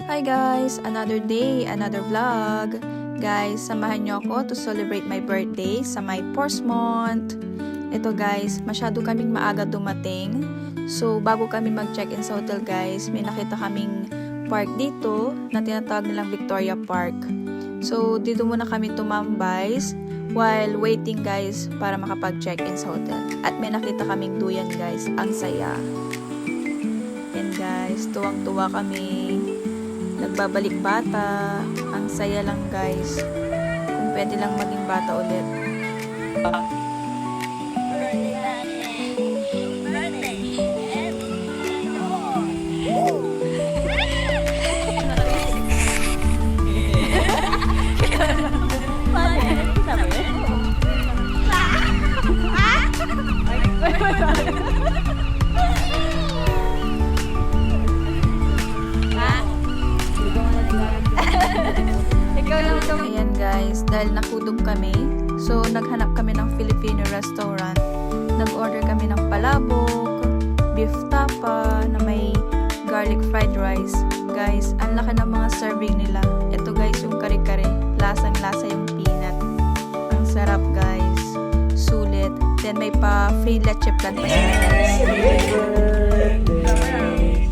Hi guys! Another day, another vlog. Guys, samahan niyo ako to celebrate my birthday sa my first month. Ito guys, masyado kaming maaga dumating. So, bago kami mag-check-in sa hotel guys, may nakita kaming park dito na tinatawag nilang Victoria Park. So, dito muna kami tumambay while waiting guys para makapag-check-in sa hotel. At may nakita kaming duyan guys, ang saya. And guys, tuwang-tuwa kami. Nagbabalik bata. Ang saya lang guys. Kung pwede lang maging bata ulit. Ayan guys, dahil nakudob kami, so naghanap kami ng Filipino restaurant. Nag-order kami ng palabok, beef tapa na may garlic fried rice. Guys, ang laki ng mga serving nila. Ito guys yung kare-kare, lasang-lasa yung peanut. Ang sarap guys, sulit. Then may pa free leche plan pa sila guys.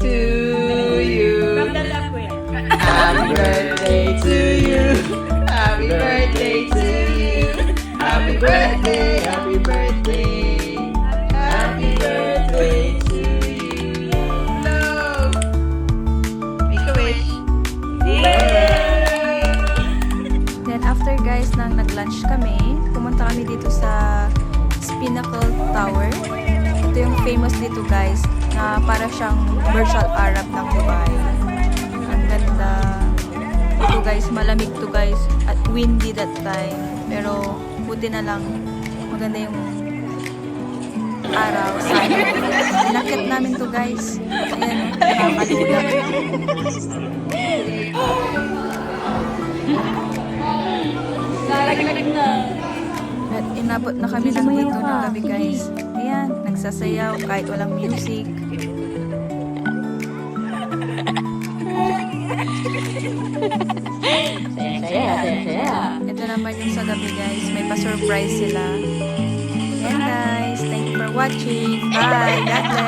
To you. Happy birthday to you. Happy birthday to you. Happy birthday, happy birthday. Happy birthday to you. Love. Make a wish. Then after guys, nang nag-lunch kami, pumunta kami dito sa Pinnacle Tower. Ito yung famous dito guys, na para siyang Burj Al Arab ng Dubai. Ang ganda. Ito guys, malamig to guys at windy that time. Pero buti na lang maganda yung araw. Inakit namin to guys. Ayan, nakakalula. At inabot na kami ng dito ng gabi guys. Ayan, nagsasayaw kahit walang music. Saya. Ito naman yung sa gabi guys. May pa-surprise sila. Ayan guys, thank you for watching. Bye! God bless!